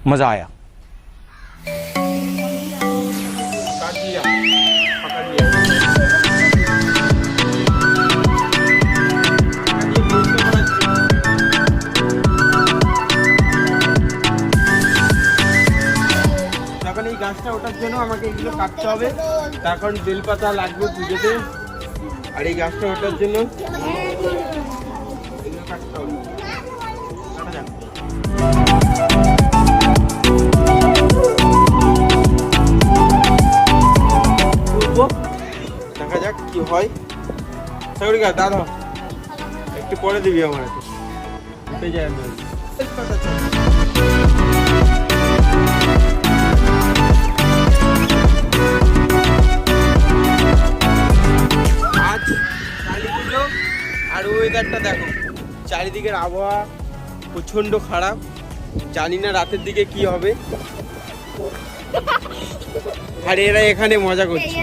मज़ा आया। যখন এই গাছটা ওঠার জন্য আমাকে এগুলো কাটতে হবে, তার কারণ বেলপাতা লাগবে পুজোতে, আর এই গাছটা ওঠার জন্য এগুলো কাটতে হবে। কাটা যাক। দেখা যাক কি হয়। সাগরিকা দাদা একটু পরে দিবি আমার একটু যায় না। আজ কালী পুজো আর ওয়েদারটা দেখো, চারিদিকের আবহাওয়া প্রচন্ড খারাপ, জানি না রাতের দিকে কি হবে। আর এরা এখানে মজা করছে।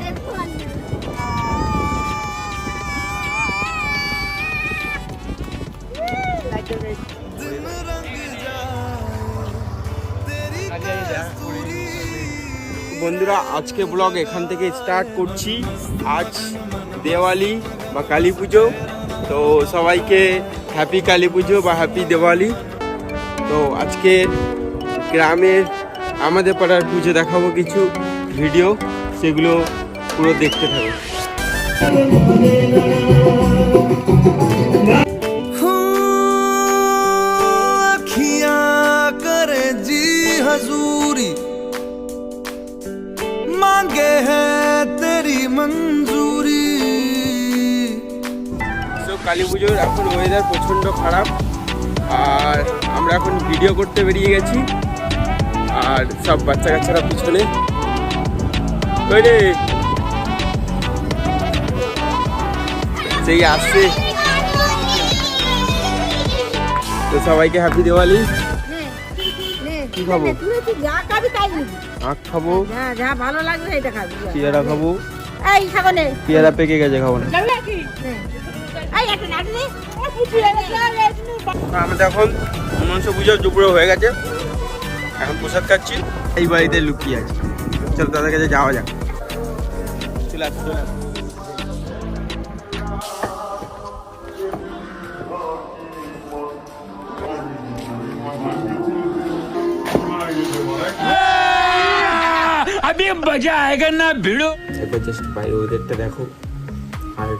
বন্ধুরা আজকে ব্লগ এখান থেকে স্টার্ট করছি। আজ দেওয়ালি বা কালী পুজো, তো সবাইকে হ্যাপি কালী পুজো বা হ্যাপি দেওয়ালি। তো আজকে গ্রামের আমাদের পাড়ার পুজো দেখাবো কিছু ভিডিও, সেগুলো পুরো দেখতে থাকো। हजूरी मांगे है तेरी मंजूरी। তো কালী পুজোর এখন ওয়েদার প্রচণ্ড খারাপ, আর আমরা এখন ভিডিও করতে বেরিয়ে গেছি, আর সব বাচ্চা কাচ্চারা পিছনে। সেই আসছে। তো সবাইকে হ্যাপি দিওয়ালি। কি খাবো? আখ খাবো, যা ভালো লাগবে এটা খাবি। পেয়ারা খাবো। এই সাগনে পেয়ারা পেকে গেছে, খাবো না। আমাদের এখন মনসা পুজোর দুপুরে হয়ে গেছে, এখন প্রসাদ খাচ্ছি। এই বাড়িতে লুকিয়ে আছে, চল তাদের কাছে যাওয়া যাক। চলে আসো, চলে আসো। अभी मजा आएगा ना भिड़ो। একবার জাস্ট বাইরে ওদেরটা দেখো। আর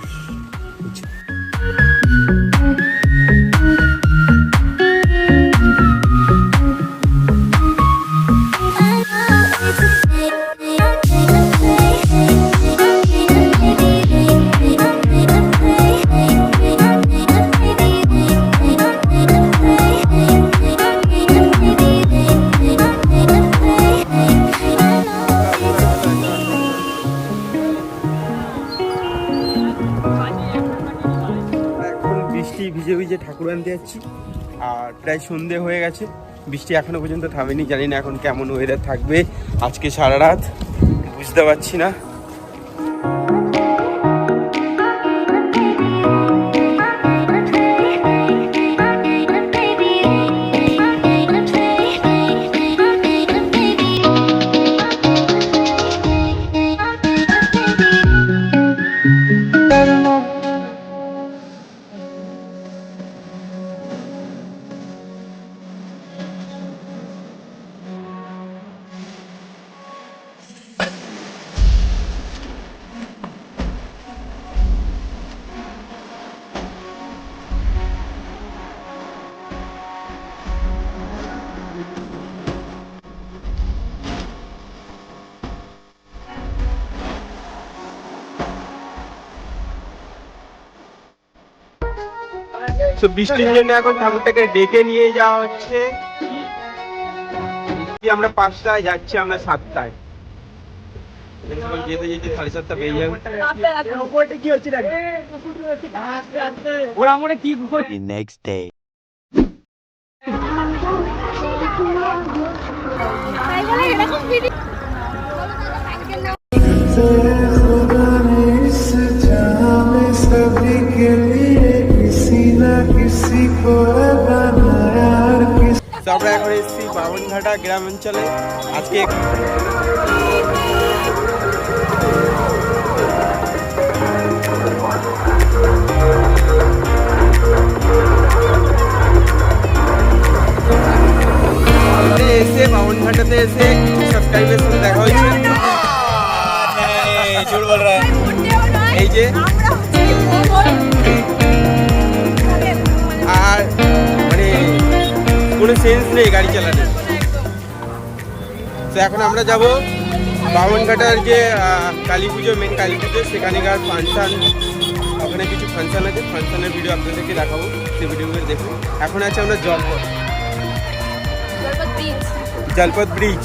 ভিজে ভিজে ঠাকুর আনতে যাচ্ছি, আর প্রায় সন্ধে হয়ে গেছে, বৃষ্টি এখনো পর্যন্ত থামেনি। জানি না এখন কেমন ওয়েদার থাকবে আজকে সারা রাত, বুঝতে পারছি না। তো বৃষ্টির জন্য এখন ঠাকুরটাকে ডেকে নিয়ে যাওয়া হচ্ছে। আমরা 5টায় যাচ্ছি, আমরা 7টায় যেতে যেতে 7:30 বেজে যাবে। नेक्स्ट डे আমরা এখন এসেছি বামনঘাটা গ্রাম অঞ্চলে। আজকে এসে বামনঘাটাতে এসে সাবস্ক্রাইবের সাথে দেখা হয়েছে। এই যে আর মানে কোনো সেন্স নেই গাড়ি চালানো। তো এখন আমরা যাব বামনঘাটার যে কালী পুজো, মেন কালী পুজো, সেখানেকার ফাংশান, ওখানে কিছু ফাংশান আছে, ফাংশানের ভিডিও আপনাদেরকে দেখাবো, সেই ভিডিওগুলো দেখুন। এখন আছে আমরা জলপথ ব্রিজ।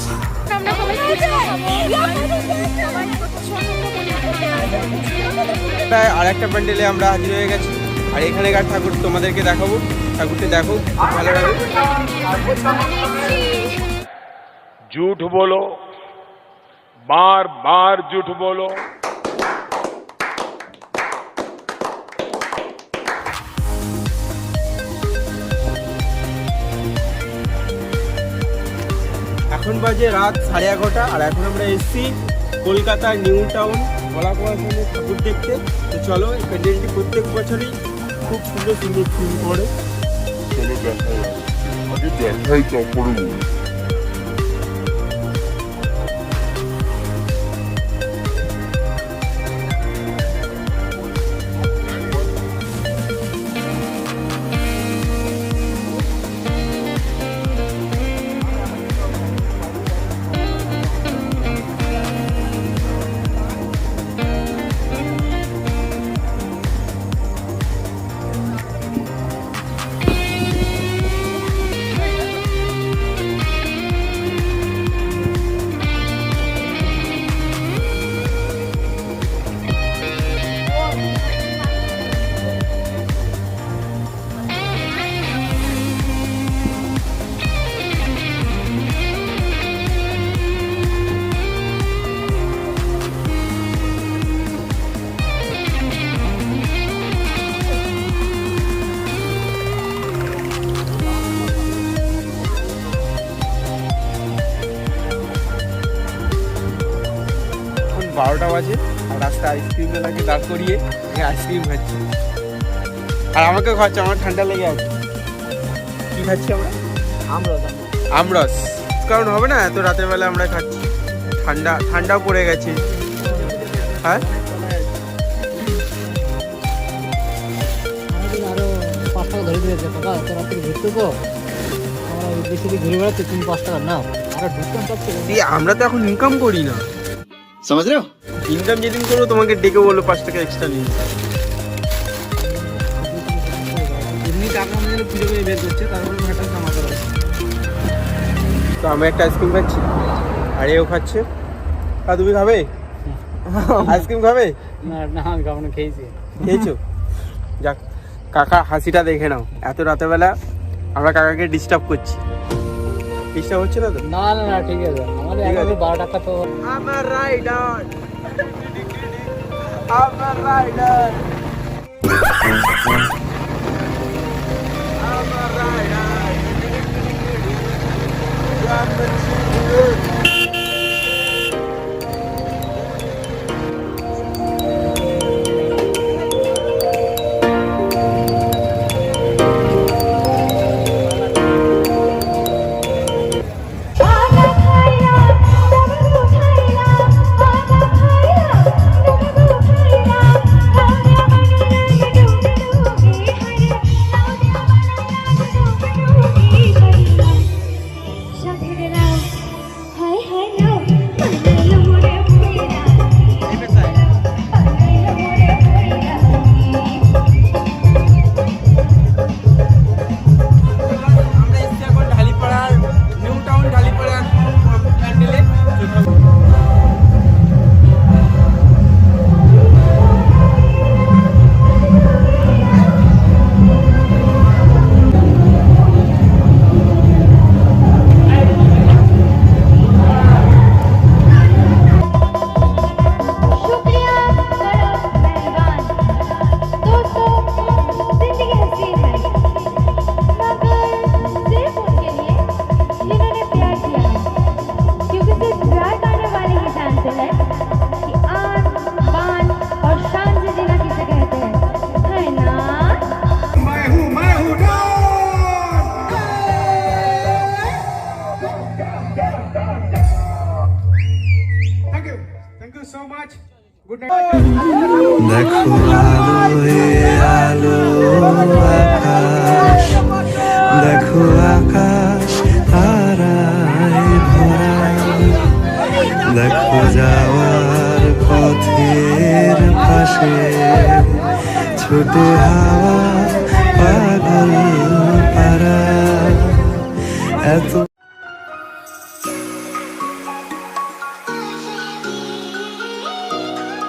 প্রায় আর একটা প্যান্ডেলে আমরা হাজির হয়ে গেছি, আর এখানেকার ঠাকুর তোমাদেরকে দেখাবো। ঠাকুরটি দেখো, ভালো লাগবে। झूठ बोलो, बार बार झूठ बोलो। এখন বাজে রাত 11:30, আর এখন আমরা এসেছি কলকাতার নিউ টাউন বলাকোয়াশনে ঠাকুর দেখতে। তো চলো, এই প্যান্ডেলটি প্রত্যেক বছরই খুব সুন্দর সুন্দর থিম করে। चलो देखा आगे देखाई তারপরে এখন 12টা বাজে, আর রাস্তায় আইসক্রিম লাগে দাঁড় করিয়ে আইসক্রিম খাচ্ছি। আর আমাকে খাচ্ছে, আমার ঠান্ডা লেগে আছে। কি খাচ্ছি আমরা? আমরস। কারণ হবে না, এত রাতের বেলা আমরা খাচ্ছি, ঠান্ডাও পড়ে গেছে। হ্যাঁ, আরো 5 টাকা ধরে দিয়েছে কাকা, এত রাত্রে ঘুরতে তো আমরা বেশি ঘুরে বেড়াচ্ছি, তুমি 5 টাকা নাও। আরো ডিসকাউন্ট পাচ্ছি। আমরা তো এখন ইনকাম করি না, समझ रहे हो? ইনকাম যেদিন করবো তোমাকে ডেকে বলবো 5 টাকা এক্সট্রা নিয়ে। এমনি টাকা আমাদের পুজো করে বের করছে, তারপরে ম্যাটার কামাতে হবে। তো আমি একটা আইসক্রিম খাচ্ছি, আর এও খাচ্ছে। তুমি খাবে আইসক্রিম? খাবে না না, আমি খাবো না, খেয়েছি। খেয়েছো? যাক, কাকা হাসিটা দেখে নাও। এত রাতেবেলা আমরা কাকাকে ডিস্টার্ব করছি। ডিস্টার্ব হচ্ছে না তো? না না না, ঠিক আছে। আমাদের ঠিক আছে। 12 টাকা তো আমার রাইডার, আমার রাইডার, আমার রাইডার। সাথে দেখো আলোয় আলো আকাশ, দেখো আকাশ তারায় ভরা, দেখো যাওয়ার পথের পাশে ছোটে হাওয়া পাগল পারা এত